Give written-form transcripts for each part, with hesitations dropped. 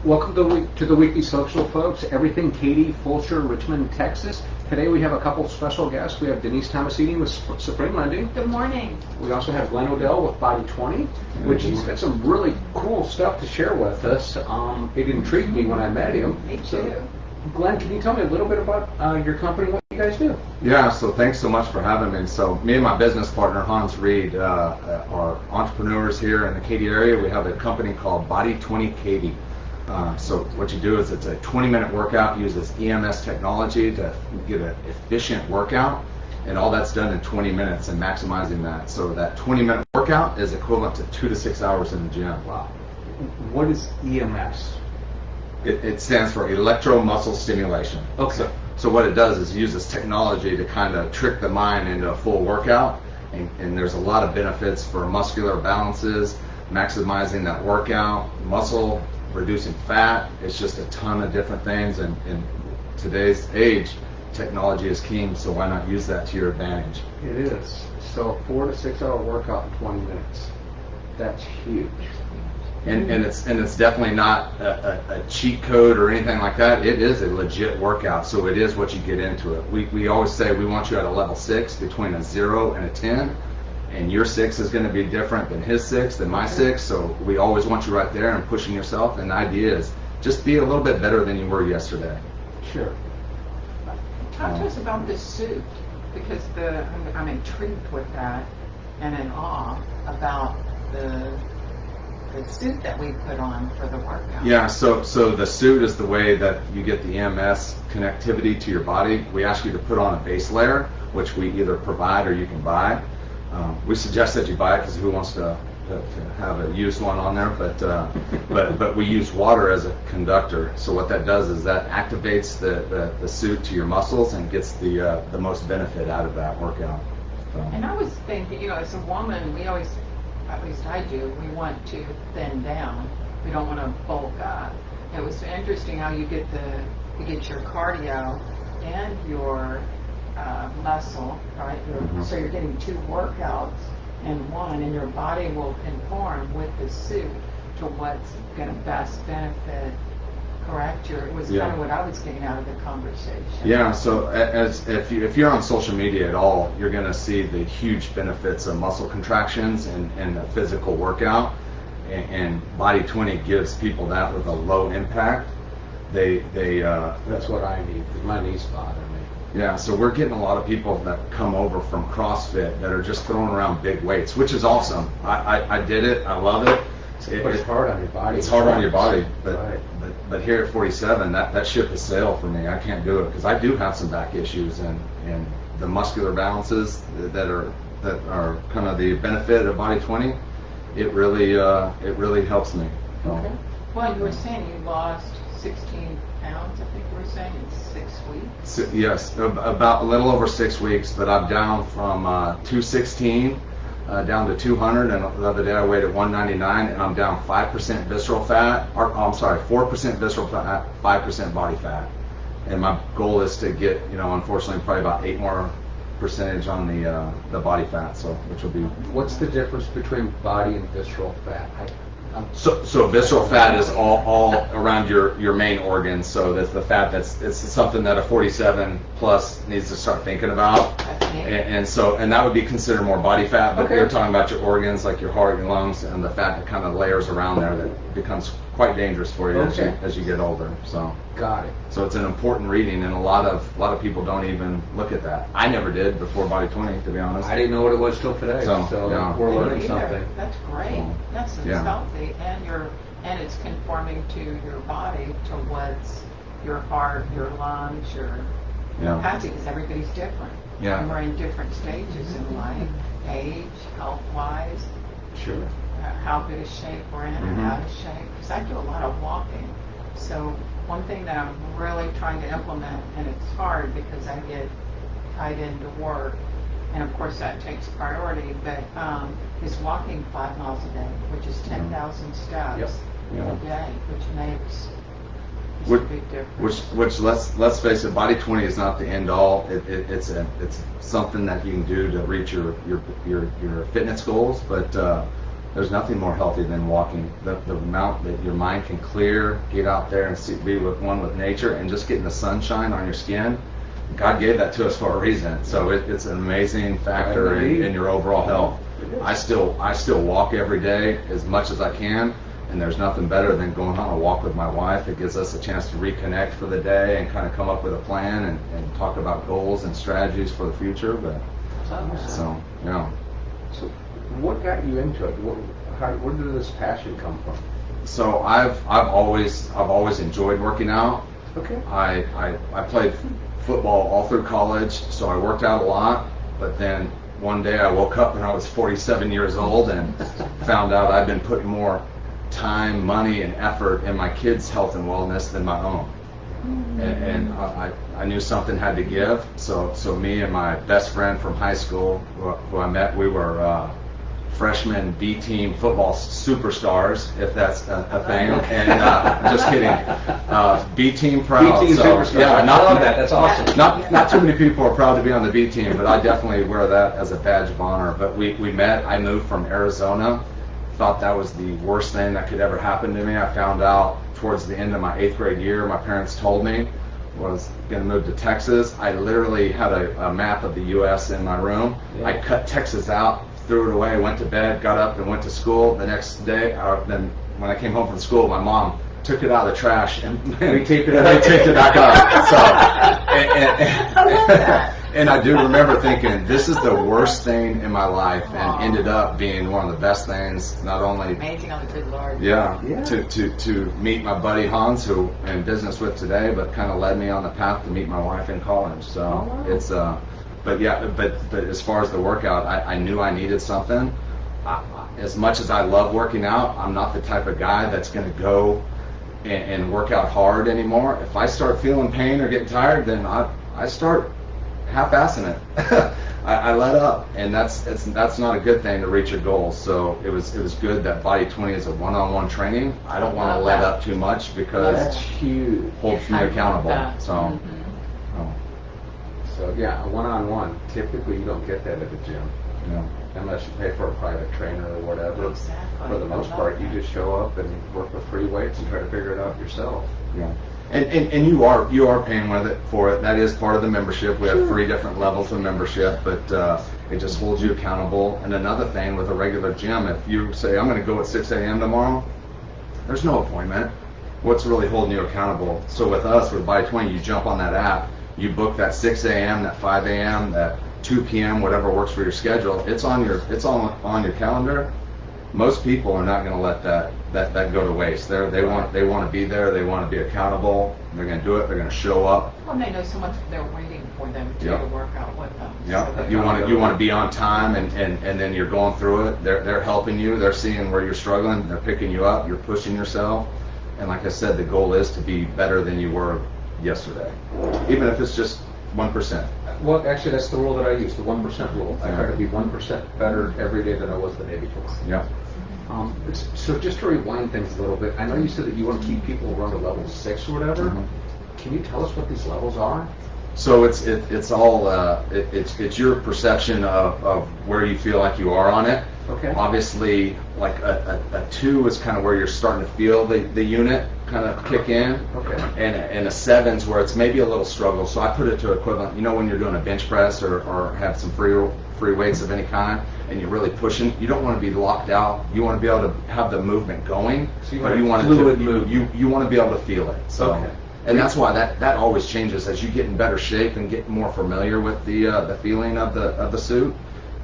Welcome to the Weekly Social, folks. Everything Katy, Fulshear, Richmond, Texas. Today we have a couple special guests. We have Denise Tomasini with Supreme Lending. Good morning. We also have Odell with Body 20, which he's got some really cool stuff to share with us. It intrigued me when I met him. Me too. So, Glenn, can you tell me a little bit about your company, what you guys do? Yeah, so thanks so much for having me. So me and my business partner, Hans Reed, are entrepreneurs here in the Katy area. We have a company called Body 20 Katy. So what you do is it's a 20-minute workout, uses EMS technology to get an efficient workout, and all that's done in 20 minutes and maximizing that. So that 20-minute workout is equivalent to 2 to 6 hours in the gym. Wow. What is EMS? It stands for electromuscle stimulation. Okay. So what it does is uses technology to kind of trick the mind into a full workout, and there's a lot of benefits for muscular balances, maximizing that workout, muscle, reducing fat. It's just a ton of different things, and in today's age, technology is king, so why not use that to your advantage? It is. So 4 to 6 hour workout in 20 minutes. That's huge. And it's definitely not a cheat code or anything like that. It is a legit workout, so it is what you get into it. We always say we want you at a level 6, between a 0 and a 10, and your 6 is going to be different than his 6, than my 6, so we always want you right there and pushing yourself, and the idea is just be a little bit better than you were yesterday. Sure. Talk to us about this suit, because I'm intrigued with that and in awe about the suit that we put on for the workout. Yeah, so the suit is the way that you get the EMS connectivity to your body. We ask you to put on a base layer, which we either provide or you can buy. We suggest that you buy it because who wants to have a used one on there? But we use water as a conductor. So what that does is that activates the suit to your muscles and gets the most benefit out of that workout. So. And I was thinking, as a woman, we always, at least I do, we want to thin down. We don't want to bulk up. It was interesting how you get your cardio and your muscle, right? So you're getting 2 workouts in one, and your body will conform with the suit to what's going to best benefit. Correct? It was kind of what I was getting out of the conversation. Yeah. So if you're on social media at all, you're going to see the huge benefits of muscle contractions and a physical workout. And Body 20 gives people that with a low impact. That's what I need, because my knees bother me. Yeah, so we're getting a lot of people that come over from CrossFit that are just throwing around big weights, which is awesome. I did it. I love it. But it's hard on your body. It's hard on your body, Right. but here at 47, that ship has sailed for me. I can't do it because I do have some back issues, and the muscular balances that are kind of the benefit of Body 20. It really helps me. Okay. Well, you were saying you lost 16 pounds, I think you were saying, in 6 weeks? So, yes, about a little over 6 weeks, but I'm down from 216 down to 200, and the other day I weighed at 199, and I'm down 5% visceral fat, or I'm sorry, 4% visceral fat, 5% body fat. And my goal is to get, unfortunately, probably about 8 more percentage on the body fat, so which will be. What's the difference between body and visceral fat? So visceral fat is all around your main organs. So that's the fat it's something that a 47 plus needs to start thinking about. And that would be considered more body fat. But you're talking about your organs, like your heart, your lungs, and the fat that kind of layers around there that becomes quite dangerous for you as you get older. So got it. So it's an important reading, and a lot of people don't even look at that. I never did before Body 20, to be honest. I didn't know what it was till today. So yeah. We're learning something. That's great. That's healthy, and it's conforming to your body, to what's your heart, your lungs, your capacity, because everybody's different. Yeah. And we're in different stages in life, age, health-wise. Sure. How good a shape we're in and out of shape. Because I do a lot of walking. So one thing that I'm really trying to implement, and it's hard because I get tied into work, and of course that takes priority, but is walking 5 miles a day, which is 10,000 steps a day, which makes a big difference. Which let's face it, Body 20 is not the end all. It's something that you can do to reach your fitness goals, but there's nothing more healthy than walking. The amount that your mind can clear, get out there and be one with nature, and just getting the sunshine on your skin. God gave that to us for a reason. So it's an amazing factor in your overall health. I still walk every day as much as I can, and there's nothing better than going on a walk with my wife. It gives us a chance to reconnect for the day and kind of come up with a plan and talk about goals and strategies for the future. But so yeah. So what got you into it? Where did this passion come from? So I've always enjoyed working out. Okay. I played football all through college, so I worked out a lot. But then one day I woke up when I was 47 years old and found out I'd been putting more time, money, and effort in my kids' health and wellness than my own. And I knew something had to give. So me and my best friend from high school, who I met, we were freshman B team football superstars, if that's a thing. And just kidding, B team proud. B team superstars. Yeah, I love that. That's awesome. Not too many people are proud to be on the B team, but I definitely wear that as a badge of honor. But we met. I moved from Arizona. Thought that was the worst thing that could ever happen to me. I found out towards the end of my 8th grade year, my parents told me was going to move to Texas. I literally had a map of the U.S. in my room. Yeah. I cut Texas out, threw it away, went to bed, got up and went to school. The next day, then when I came home from school, my mom took it out of the trash and taped it back up. So, and I do remember thinking, this is the worst thing in my life, and ended up being one of the best things. Not only amazing on the good Lord. Yeah. To meet my buddy Hans, who I'm in business with today, but kind of led me on the path to meet my wife in college. So it's but as far as the workout, I knew I needed something. As much as I love working out, I'm not the type of guy that's going to go and work out hard anymore. If I start feeling pain or getting tired, then I start half-assing it. I let up, and that's not a good thing to reach your goals. So it was good that Body 20 is a one-on-one training. I don't want to let up too much because that's huge. Holds me accountable. So. So yeah, a one-on-one. Typically, you don't get that at the gym. Yeah. Unless you pay for a private trainer or whatever. Exactly. For the most part, you just show up and work with free weights and try to figure it out yourself. Yeah. And you are paying for it. That is part of the membership. We have 3 different levels of membership, but it just holds you accountable. And another thing with a regular gym, if you say, I'm going to go at 6 a.m. tomorrow, there's no appointment. What's really holding you accountable? So with us, with Body 20, you jump on that app, you book that 6 a.m., that 5 a.m., that 2 p.m., whatever works for your schedule. It's on your calendar. Most people are not going to let that go to waste. They want to be there. They want to be accountable. They're going to do it. They're going to show up. Well, they know so much they're waiting for them to work out with them. Yeah. So you want to be on time, and then you're going through it. They're helping you. They're seeing where you're struggling. They're picking you up. You're pushing yourself. And like I said, the goal is to be better than you were yesterday, even if it's just 1%. Well, actually, that's the rule that I use, the 1% rule. I try to be 1% better every day than I was the day before. Yeah. So just to rewind things a little bit, I know you said that you want to keep people around to level 6 or whatever. Mm-hmm. Can you tell us what these levels are? So it's all it's your perception of where you feel like you are on it. Okay. Obviously, like a 2 is kind of where you're starting to feel the unit kind of kick in. Okay. And a 7's where it's maybe a little struggle. So I put it to equivalent. You know, when you're doing a bench press or have some free weights of any kind, and you're really pushing, you don't want to be locked out. You want to be able to have the movement going, so but you want fluid to you want to be able to feel it. So. Okay. And that's why that always changes as you get in better shape and get more familiar with the feeling of the suit.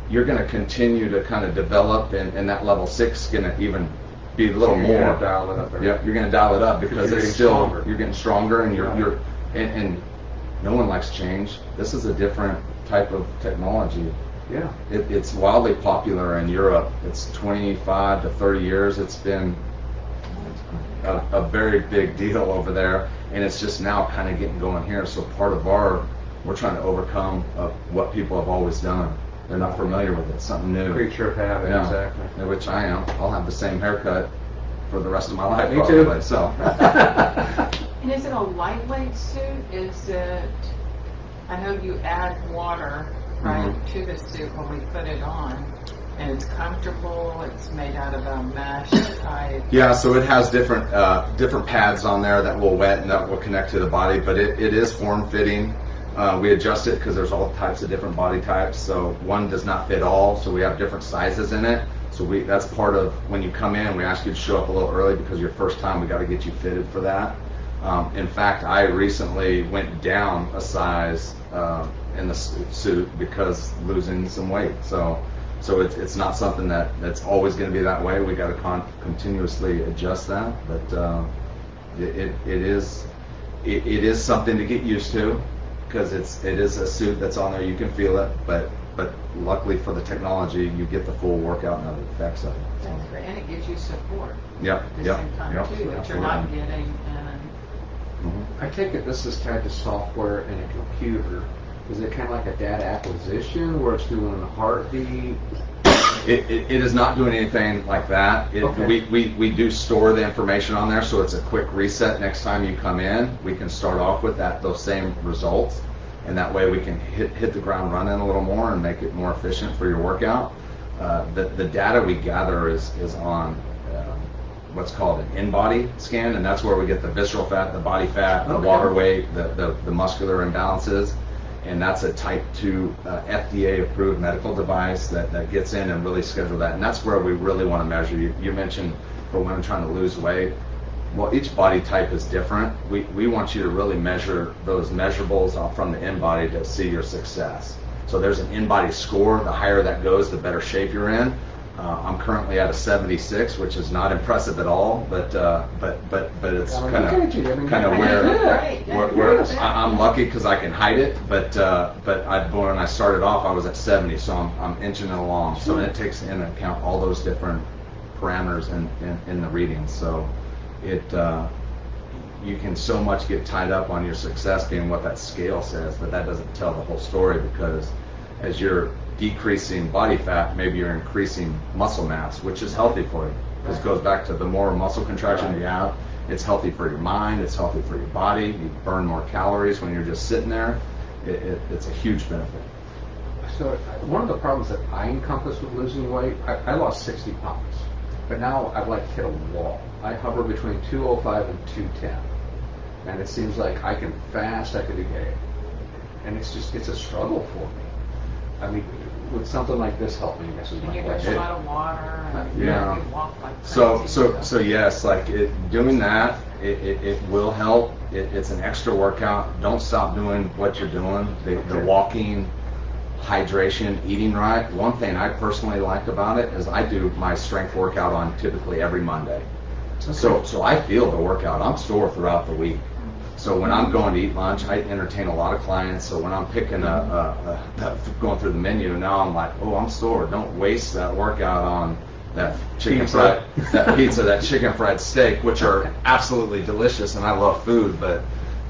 You're going to continue to kind of develop, and that level 6 is going to even be a little more. You're going to dial it up. Yeah, you're going to dial it up because it's still stronger. You're getting stronger, and and no one likes change. This is a different type of technology. Yeah. It's wildly popular in Europe. It's 25 to 30 years. It's been a very big deal over there, and it's just now kind of getting going here. So part of we're trying to overcome what people have always done. They're not familiar with it, something new. Creature of habit, yeah. Exactly. Which I am. I'll have the same haircut for the rest of my life. Me probably, too. So. And is it a lightweight suit? Is it? I know you add water, right, to the suit when we put it on. And it's comfortable, it's made out of a mesh type. Yeah, so it has different pads on there that will wet and that will connect to the body, but it is form-fitting. We adjust it because there's all types of different body types, so one does not fit all, so we have different sizes in it. So that's part of when you come in, we ask you to show up a little early because your first time we got to get you fitted for that. In fact, I recently went down a size in the suit because losing some weight. So it's not something that's always going to be that way. We got to continuously adjust that, but it is something to get used to because it is a suit that's on there. You can feel it, but luckily for the technology, you get the full workout and other effects of it. That's great, and it gives you support. Yep. At the same time too, that you're not getting. I take it this is tied to software and a computer. Is it kind of like a data acquisition where it's doing a heartbeat? It is not doing anything like that. Okay. We do store the information on there, so it's a quick reset next time you come in. We can start off with those same results, and that way we can hit the ground running a little more and make it more efficient for your workout. The data we gather is on what's called an in-body scan, and that's where we get the visceral fat, the body fat, the water weight, the muscular imbalances. And that's a type 2 FDA approved medical device that gets in and really schedule that. And that's where we really want to measure. You mentioned for women trying to lose weight. Well, each body type is different. We want you to really measure those measurables from the in-body to see your success. So there's an in-body score. The higher that goes, the better shape you're in. I'm currently at a 76, which is not impressive at all, but it's kind of where I'm lucky because I can hide it. But when I started off, I was at 70, so I'm inching it along. So it takes into account all those different parameters in the readings. So you can so much get tied up on your success being what that scale says, but that doesn't tell the whole story because as you're decreasing body fat, maybe you're increasing muscle mass, which is healthy for you. This goes back to the more muscle contraction you have, it's healthy for your mind, it's healthy for your body, you burn more calories when you're just sitting there. It's a huge benefit. So one of the problems that I encompass with losing weight, I lost 60 pounds, but now I've like hit a wall. I hover between 205 and 210, and it seems like I can fast, I can do anything, and it's a struggle for me. I mean, would something like this help me? This is And my you drink question. a lot of water. And Yeah. You walk like crazy. So yes, like doing that, it will help. It's an extra workout. Don't stop doing what you're doing. The walking, hydration, eating right. One thing I personally like about it is I do my strength workout on typically every Monday. So I feel the workout. I'm sore throughout the week. So when I'm going to eat lunch, I entertain a lot of clients. So when I'm picking going through the menu, now I'm like, oh, I'm sore. Don't waste that workout on that chicken fried, that pizza, that chicken fried steak, which are absolutely delicious, and I love food, but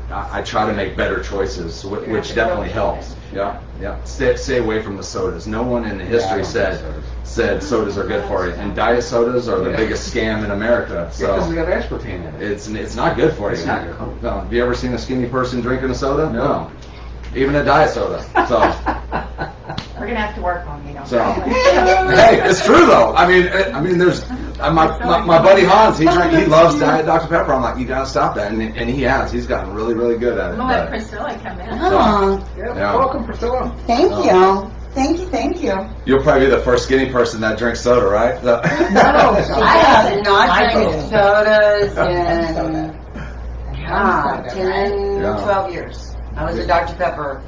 I try to make better choices, which definitely helps. Yeah. Stay away from the sodas. No one in the history said sodas are good for you, and diet sodas are the biggest scam in America. So because we have aspartame in it. it's not good for you. It's not good. No. Have you ever seen a skinny person drinking a soda? No. Even a diet soda. So. We're gonna have to work on you. So, hey, it's true though. I mean, there's my buddy Hans. He loves Diet Dr Pepper. I'm like, you gotta stop that, and he has. He's gotten really, really good at it. We'll let Priscilla come in. Oh, Yeah. Welcome, Priscilla. thank you. Thank you. You'll probably be the first skinny person that drinks soda, right? No, I have not drank sodas in 10, Yeah. 12 years. I was a Dr. Pepper.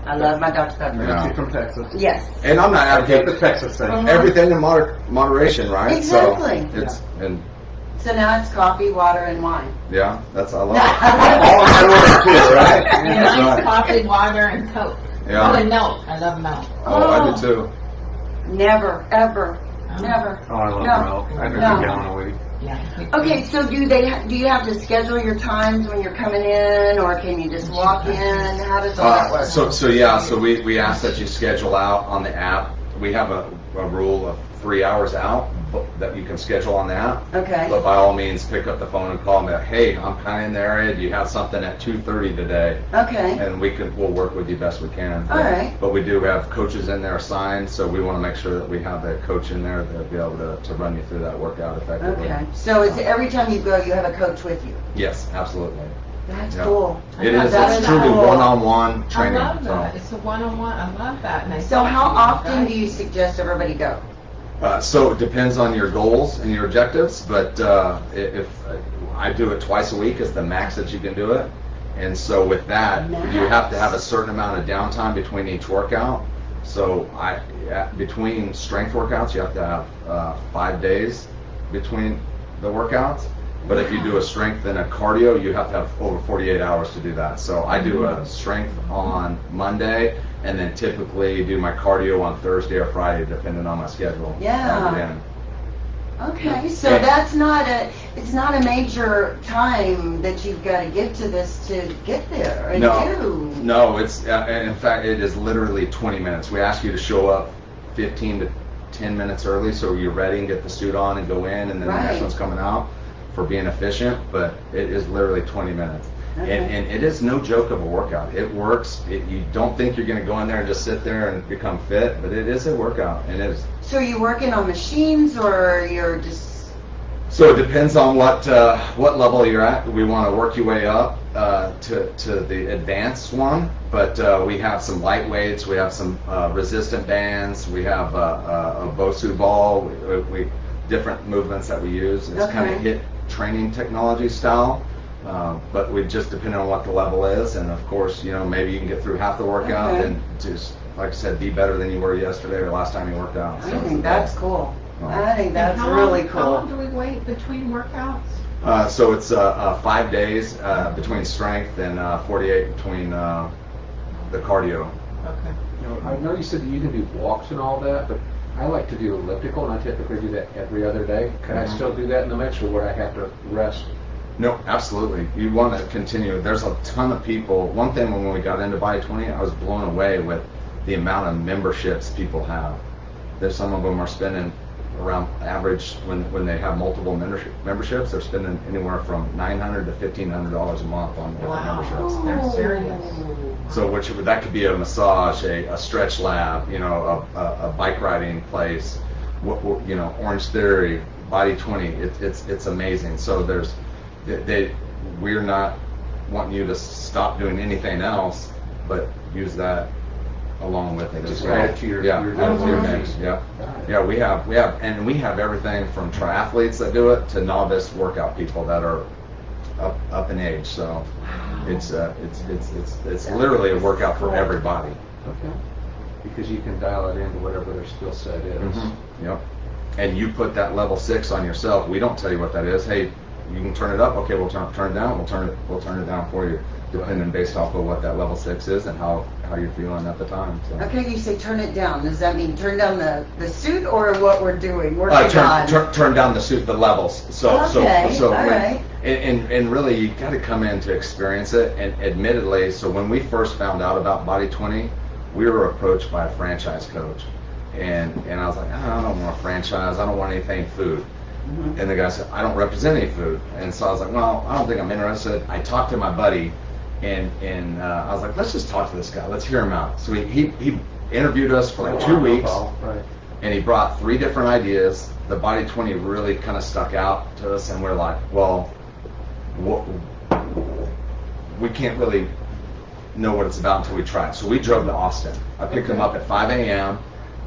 I love my Dr. Pepper. Yeah. From Texas. Yes. And I'm not advocating The Texas thing. everything in moderation, right? Exactly. So it's So now it's coffee, water, and wine. yeah, that's I love it. All in order too, right? Nice Right. coffee, water, and Coke. Yeah. Oh, and milk. I love milk. Oh, I do too. Never, ever, never. Oh, I love No. milk. I drink No. a gallon a week. Yeah. Okay, so do you have to schedule your times when you're coming in, or can you just walk in? How does all that work? So we ask that you schedule out on the app. We have a rule of 3 hours out, that you can schedule on the app. Okay. But by all means, pick up the phone and call me. Hey, I'm kind of in the area. Do you have something at 2:30 today? Okay. And we'll work with you best we can. All right. But we do have coaches in there assigned, so we want to make sure that we have a coach in there that'll be able to run you through that workout effectively. Okay. So it's every time you go, you have a coach with you. Yes, absolutely. That's Yeah. cool. It is. That It's is truly cool. one-on-one training. I love that. So. It's a one-on-one. I love that. And I So talk how to you often guys. do you suggest everybody go? So it depends on your goals and your objectives, but if I do it twice a week is the max that you can do it. And so with that, you have to have a certain amount of downtime between each workout. So between strength workouts, you have to have 5 days between the workouts. But if you do a strength and a cardio, you have to have over 48 hours to do that. So I do a strength on Monday, and then typically do my cardio on Thursday or Friday, depending on my schedule. Yeah. Okay, so Yeah. it's not a major time that you've got to give to this to get there and do. No, it's in fact it is literally 20 minutes. We ask you to show up 15 to 10 minutes early, so you're ready and get the suit on and go in, and then the next Right. one's coming out for being efficient. But it is literally 20 minutes. Okay. And it is no joke of a workout. It works. You don't think you're going to go in there and just sit there and become fit, but it is a workout, and it is. So are you working on machines or you're just... So it depends on what level you're at. We want to work your way up to the advanced one, but we have some light weights, we have some resistant bands, we have a Bosu ball, we different movements that we use. It's kind of Okay. HIIT training technology style. But we just depend on what the level is, and of course, maybe you can get through half the workout Okay. and just, like I said, be better than you were yesterday or last time you worked out. I So think that's cool. I think And that's how really long- How long cool. do we wait between workouts? So it's 5 days between strength and 48 between the cardio. Okay. I know you said that you can do walks and all that, but I like to do elliptical, and I typically do that every other day. Can I still do that in the mix, or would I have to rest? No, absolutely. You want to continue. There's a ton of people. One thing when we got into Body 20, I was blown away with the amount of memberships people have. There's some of them are spending around average when they have multiple memberships. They're spending anywhere from $900 to $1,500 a month on different memberships. They're serious. So that could be a massage, a stretch lab, a bike riding place, Orange Theory, Body 20. It's amazing. So we're not wanting you to stop doing anything else, but use that along with it as Just well. add it to your your mix. Yeah, yeah. We have everything from triathletes that do it to novice workout people that are up in age. So it's literally a workout for everybody. Okay. Because you can dial it into whatever their skill set is. Yep. And you put that level 6 on yourself. We don't tell you what that is. Hey, you can turn it up. Okay, we'll turn it down. We'll turn it down for you, depending based off of what that level 6 is and how you're feeling at the time. So. Okay, you say turn it down. Does that mean turn down the suit or what we're doing? Working on? Turn down the suit, the levels. So Okay, all when- right. And really, you got to come in to experience it. And admittedly, so when we first found out about Body 20, we were approached by a franchise coach, and I was like, I don't want a franchise. I don't want anything food. And the guy said, I don't represent any food. And so I was like, well, I don't think I'm interested. I talked to my buddy, and I was like, let's just talk to this guy. Let's hear him out. So he interviewed us for like 2 weeks, Right. and he brought 3 different ideas. The Body 20 really kind of stuck out to us, and we're like, well, we can't really know what it's about until we try it. So we drove to Austin. I picked him up at 5 a.m.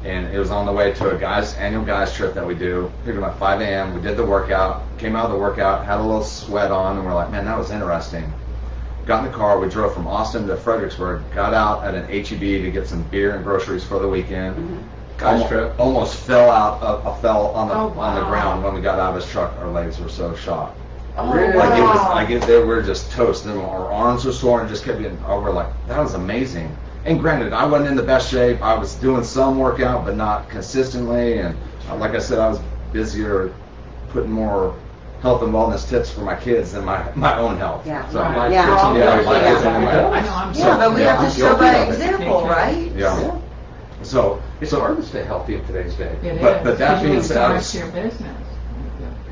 and it was on the way to a annual guys trip that we do. Picked him up at 5 a.m. We did the workout, came out of the workout, had a little sweat on, and we're like, man, that was interesting. Got in the car, we drove from Austin to Fredericksburg, got out at an H-E-B to get some beer and groceries for the weekend. Guys trip. Almost fell on the Oh, wow. on the ground when we got out of his truck. Our legs were so shot. Oh, Really? Like we were just toast, and our arms were sore, and just kept getting. We're like, that was amazing. And granted, I wasn't in the best shape. I was doing some workout, but not consistently. And like I said, I was busier putting more health and wellness tips for my kids than my own health. Yeah. So, Right. Yeah. my kids and my I know, I'm Yeah, but we yeah, have to I'm show guilty by of it. example, right? Yeah. So It's hard to stay healthy in today's day. It is. But that being Because you said, I go was- back to your business.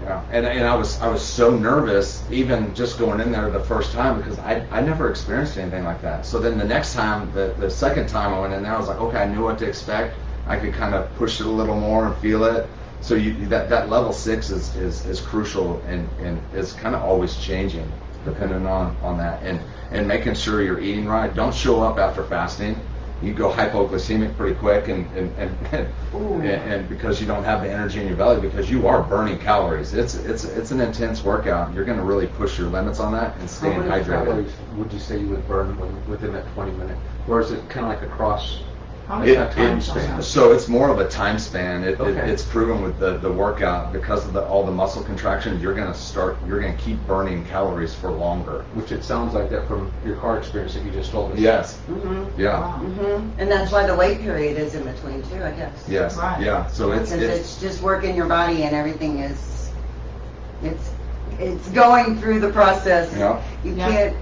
Yeah, and I was so nervous even just going in there the first time because I never experienced anything like that. So then the next time, the second time I went in there, I was like, okay, I knew what to expect. I could kind of push it a little more and feel it. So that level 6 is crucial and is kind of always changing depending on that and making sure you're eating right. Don't show up after fasting. You go hypoglycemic pretty quick and because you don't have the energy in your belly because you are burning calories. It's an intense workout. You're going to really push your limits on that and staying How many hydrated. calories would you say you would burn within that 20-minute? Or is it kind of like a cross? How much time span? So it's more of a time span. Okay. It's proven with the workout because of all the muscle contractions. You're going to keep burning calories for longer. Which it sounds like that from your car experience that you just told us. Yes. Mm-hmm. Yeah. Wow. Mm-hmm. And that's why the wait period is in between too, I guess. Yes. Right. Yeah. So Since it's just working your body and everything is, it's going through the process. Yeah. You Yeah. can't,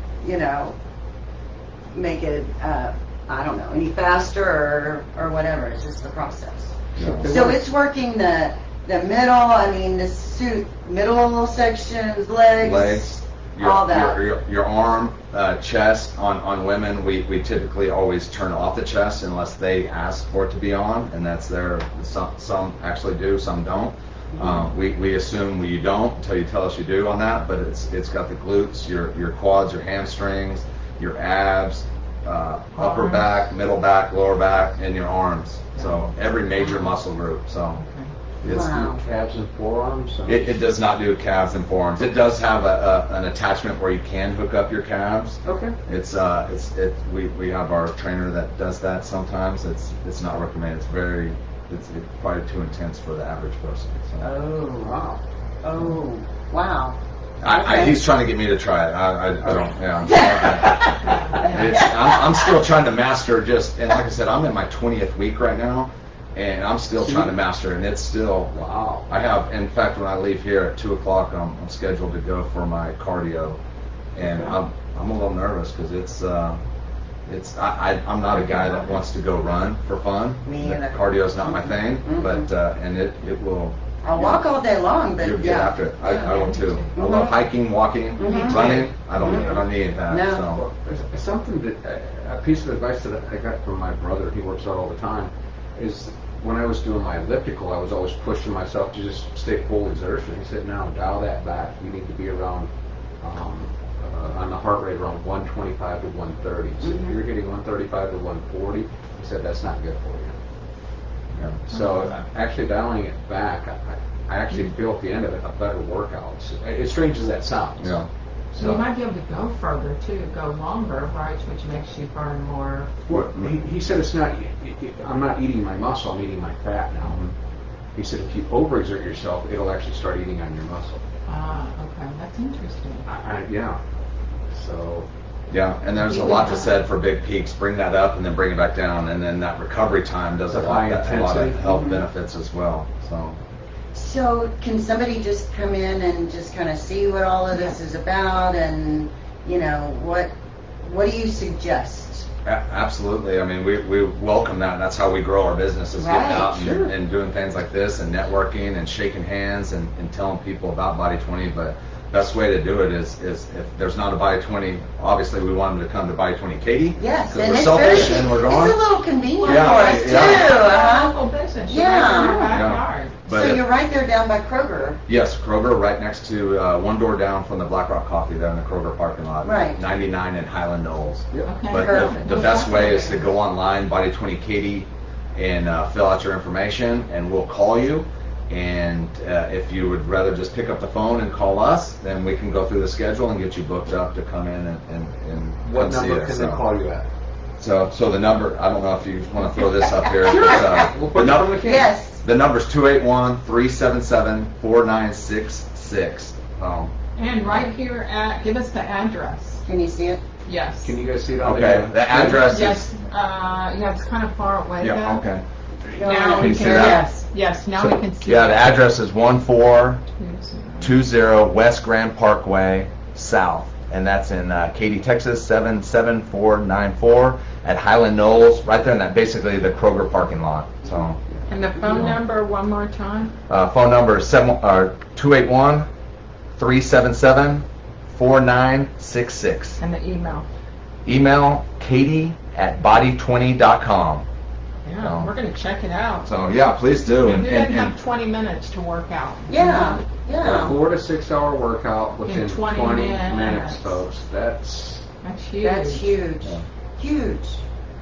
make it, I don't know, any faster or whatever. It's just the process. Yeah. So it's working the middle, the suit, middle sections, legs, all that. your arm, chest. On women, we typically always turn off the chest unless they ask for it to be on, and that's there. Some actually do, some don't. We assume you don't until you tell us you do on that, but it's got the glutes, your quads, your hamstrings, your abs, upper back, middle back, lower back, and your arms. So every major muscle group. So it's, Wow. Calves and forearms. it does not do calves and forearms. It does have an attachment where you can hook up your calves. Okay. We have our trainer that does that sometimes. It's not recommended. It's probably too intense for the average person. So. Oh, Wow. oh, wow. He's trying to get me to try it. I don't. Yeah. I'm still trying to master and like I said, I'm in my 20th week right now, and I'm still trying to master, and it's still. Wow. I have, in fact, when I leave here at 2:00, I'm scheduled to go for my cardio, and I'm a little nervous because I'm not a guy that wants to go run for fun. Me either. Cardio's not my thing, Mhm. but and it will. I'll walk all day long, but You'll get yeah. after it. I will too. I Mhm. love hiking, walking, Mhm. running. I don't need that. No. So. Well, there's something that a piece of advice that I got from my brother. He works out all the time. Is when I was doing my elliptical, I was always pushing myself to just stay full exertion. He said, "Now dial that back. You need to be around on the heart rate around 125 to 130. So if you're getting 135 to 140, he said that's not good for you." Yeah. So actually dialing it back, I actually feel at the end of it a better workout. As strange as that sounds. Yeah. So you might be able to go further too, go longer, right, which makes you burn more. Well, he said it's not. I'm not eating my muscle. I'm eating my fat now. He said if you overexert yourself, it'll actually start eating on your muscle. Ah, okay, that's interesting. Yeah. So Yeah, and there's a lot to said for big peaks. Bring that up and then bring it back down, and then that recovery time does a The lot high of intensity. health benefits as well. So can somebody just come in and just kind of see what all of this is about and, what do you suggest? Absolutely. I mean, we welcome that. That's how we grow our business is Right, getting out sure. and doing things like this and networking and shaking hands and telling people about Body 20. But best way to do it is if there's not a Body 20, obviously we want them to come to Body 20 Katy. Yes, Because and we're it's selfish very, and we're it's going. a little convenient Yeah, for us yeah. too, huh? Local business. Yeah. You're right in your backyard. But So if- you're right there down by Kroger. Yes, Kroger, right next to, one door down from the Black Rock Coffee there in the Kroger parking lot. Right. 99 in Highland Knolls. yeah. Okay, But perfect. the best way is to go online, Body 20 Katy, and fill out your information, and we'll call you. And if you would rather just pick up the phone and call us, then we can go through the schedule and get you booked up to come in and What come see number us. can So- they call you at? So the number, I don't know if you want to throw this up here. Sure. but, We'll the, put it num- from the can. Yes. the number's 281-377-4966. And right here give us the address. Can you see it? Yes. Can you guys see it on Okay, the address Yes, is, it's kind of far away yeah, though. okay. Now Can we you see can, that? yes, now So, we can see. yeah, the it. address is 1420 West Grand Parkway South and that's in Katy, Texas, 77494 at Highland Knolls, right there in that basically the Kroger parking lot. So And the phone number, one more time? phone number is 281-377-4966. And the email? Email katie@body20.com. Yeah, No. we're gonna check it out. So yeah, please do. You didn't have 20 minutes to work out. Yeah, A yeah. 4 to 6 hour workout within In 20 20 minutes. minutes, folks. That's That's huge. That's huge, Yeah. huge.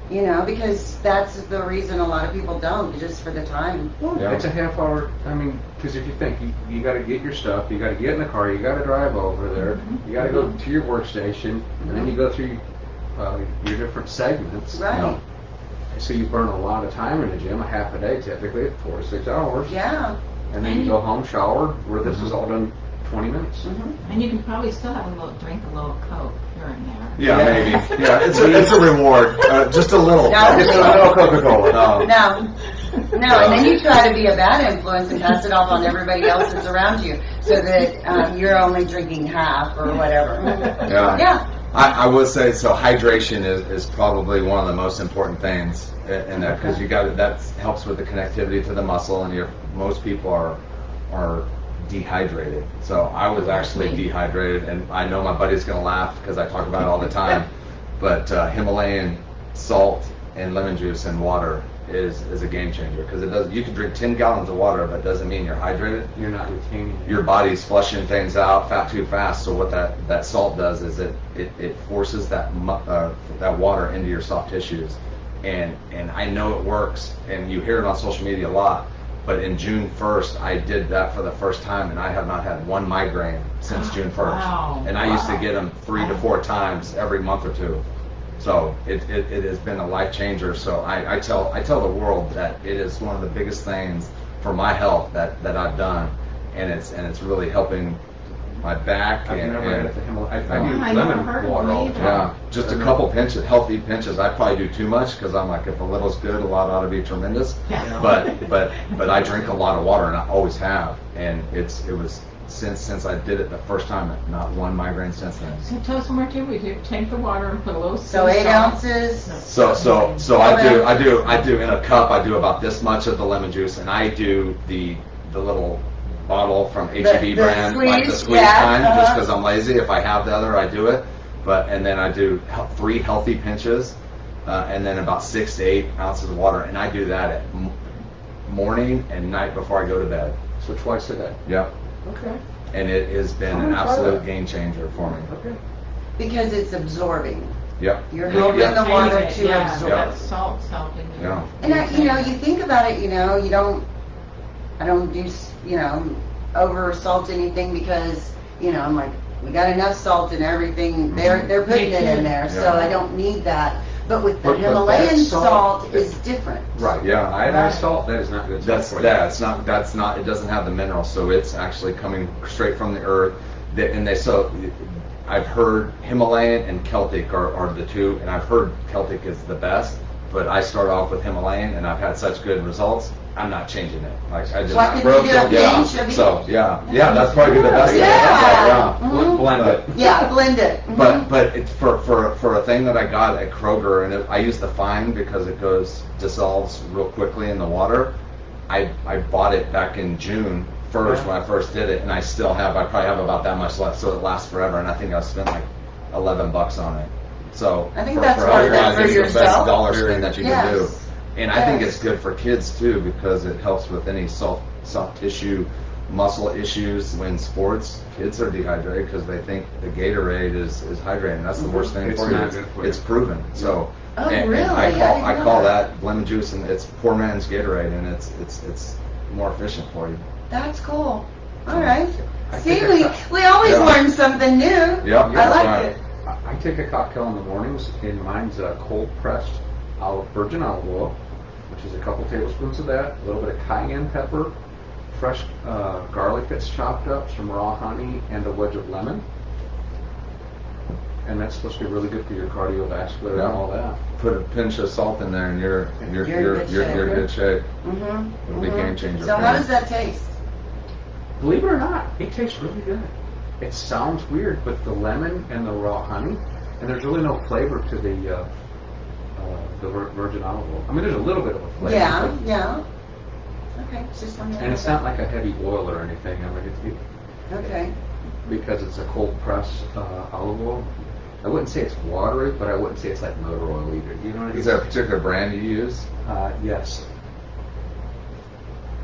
You know, because that's the reason a lot of people don't, just for the time. Yeah. It's a half hour. I mean, because if you think you got to get your stuff, you got to get in the car, you got to drive over there, you got to go to your workstation, and then you go through your different segments. Right, So you burn a lot of time in the gym, a half a day typically, 4 to 6 hours, yeah. and then you go home, shower, where this is all done 20 minutes. Mhm. And you can probably still have a little drink, a little Coke here and there. Yeah, maybe. Yeah, it's a reward. Just a little. No. Just a little Coca-Cola. No. No, and then you try to be a bad influence and pass it off on everybody else that's around you, so that you're only drinking half or whatever. Yeah. Yeah, I would say so. Hydration is probably one of the most important things in that, because that helps with the connectivity to the muscle, and most people are dehydrated. So I was actually dehydrated, and I know my buddy's gonna laugh because I talk about it all the time. But Himalayan salt and lemon juice and water is a game changer, because you can drink 10 gallons of water, but it doesn't mean you're hydrated. You're not retaining. Your body's flushing things out too fast. So what that salt does is it forces that water into your soft tissues, and I know it works, and you hear it on social media a lot. But in June 1st, I did that for the first time, and I have not had one migraine since June 1st. Wow. And I used to get them 3 to 4 times every month or two. So it has been a life changer. So I tell the world that it is one of the biggest things for my health that I've done, and it's really helping my back. I've never had it to Himalaya. I do I never lemon heard of water them all the either. time. Yeah, just a couple pinches, healthy pinches. I probably do too much, because I'm like, if a little's good, a lot ought to be tremendous. Yeah. But I drink a lot of water, and I always have, and it was since I did it the first time, not one migraine since then. So tell us more too. We do take the water and put a little. so 8 ounces. So I do in a cup. I do about this much of the lemon juice, and I do the little bottle from H-E-B The brand, like the squeeze, squeeze yeah, kind, just uh-huh. because I'm lazy. If I have the other, I do it. And then I do 3 healthy pinches, and then about 6 to 8 ounces of water, and I do that at morning and night before I go to bed. So twice a day. Yep. Okay. And it has been I'm an gonna try absolute that. game changer for me. Okay. Because it's absorbing. Yep. You're helping Yeah. the water Take it, to yeah, absorb. that salt's helping you. Yeah. And you think about it, I don't do, over salt anything, because, I'm like, we got enough salt in everything. They're putting it in there, so Yeah. I don't need that. But with the But that Himalayan salt- salt is different. Right. Yeah. Iodized salt, that is not good. That's for you. that's not it doesn't have the minerals, so it's actually coming straight from the earth. I've heard Himalayan and Celtic are the two, and I've heard Celtic is the best, but I start off with Himalayan, and I've had such good results. I'm not changing it. Like I just Why couldn't broke you do a it. Yeah. pinch of each? So yeah, that's probably the best. Yeah. Yeah. Mhm. Blend it. Yeah, blend it. Mhm. But it's for a thing that I got at Kroger, and I use the fine because it dissolves real quickly in the water. I bought it back in June 1st when I first did it, and I probably have about that much left, so it lasts forever. And I think I spent like $11 on it. So I think that's for worth it us, for it's the best yourself. dollar spend that you can do. Yes. And I think Yes. it's good for kids too, because it helps with any soft tissue, muscle issues when sports. Kids are dehydrated because they think the Gatorade is hydrating. That's the worst thing It's for you. not good for you. It's proven. So, Oh, and really? I I didn't I know call that. that lemon juice, and it's poor man's Gatorade, and it's more efficient for you. That's cool. All right. I See, think we always Yeah. learn something new. Yep, I that's like right. it. I take a cocktail in the mornings, and mine's cold pressed virgin olive oil, which is a couple tablespoons of that, a little bit of cayenne pepper, fresh garlic that's chopped up, some raw honey, and a wedge of lemon. And that's supposed to be really good for your cardiovascular Yeah. and all that. Put a pinch of salt in there, and you're You're in good shape. good shape. Mm-hmm. It'll be a game changer. So for how you. does that taste? Believe it or not, it tastes really good. it sounds weird, but the lemon and the raw honey, and there's really no flavor to the virgin olive oil. I mean, there's a little bit of a flavor. Yeah, but- yeah. Okay, it's just something. And it's not like a heavy oil or anything. I mean, Okay. because it's a cold press olive oil. I wouldn't say it's watery, but I wouldn't say it's like motor oil either. You know what I mean? Is there a particular brand you use? Yes.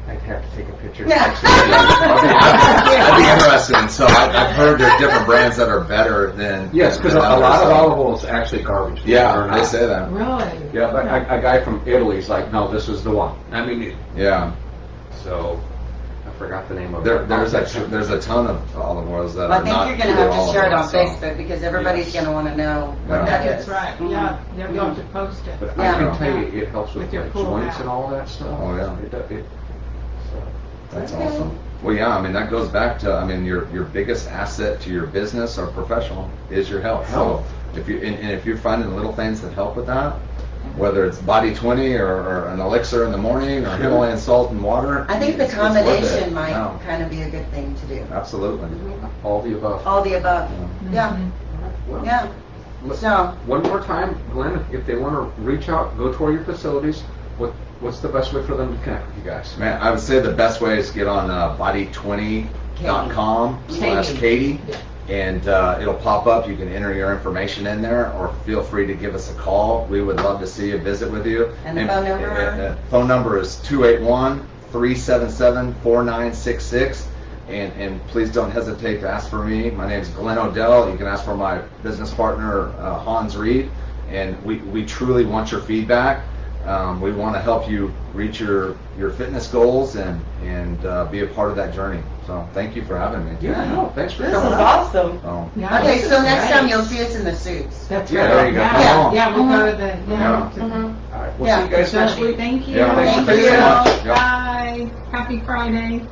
I'd have to take a picture. Yeah. That'd be interesting. So I've heard there's different brands that are better than. Yes, because a than others, lot of so- olive oil is actually garbage. believe it or Yeah, not. they say that. Really? Yeah, but a guy from Italy's like, no, this is the one. I mean, Yeah. so I forgot the name of There's it. there's a ton of olive oils that Well, I are think not you're gonna pure have to olive share it oil, on so- Facebook because everybody's Yes. gonna wanna know what Yeah. that is. That's right, yeah, they're going to post it. But Yeah. I can tell you, it helps with With your like pull joints out. and all that stuff. Oh, yeah. So. That's Okay. awesome. Well, yeah, I mean, that goes back to, I mean, your biggest asset to your business or professional is your health. Health. So if you, and if you're finding little things that help with that, whether it's Body 20 or an elixir in the morning or Himalayan salt and water. I think the it's worth it. combination might Yeah, kind of be a good thing to do. absolutely. All the above. All the above. Yeah, Well, yeah. So, One more time, Glenn, if they want to reach out, go tour your facilities, what's the best way for them to connect with you guys? Man, I would say the best way is to get on body20.com/Katy. And it'll pop up. You can enter your information in there, or feel free to give us a call. We would love to see you, visit with you. And the phone number? Phone number is 281-377-4966. And please don't hesitate to ask for me. My name is Glenn Odell. You can ask for my business partner, Hans Reed. And we truly want your feedback. We want to help you reach your fitness goals and be a part of that journey. So thank you for having me. Yeah, no, thanks for this is coming. awesome. Oh. Yeah, Okay, this so is next great. time you'll see us in the suits. That's Yeah, right. there you go. Yeah, Come on. yeah, we'll go to the, Yeah. yeah. Mhm. All right, we'll Yeah. see you guys next week. Thank you. Yeah, thanks so so much. Yeah. Bye. Happy Friday.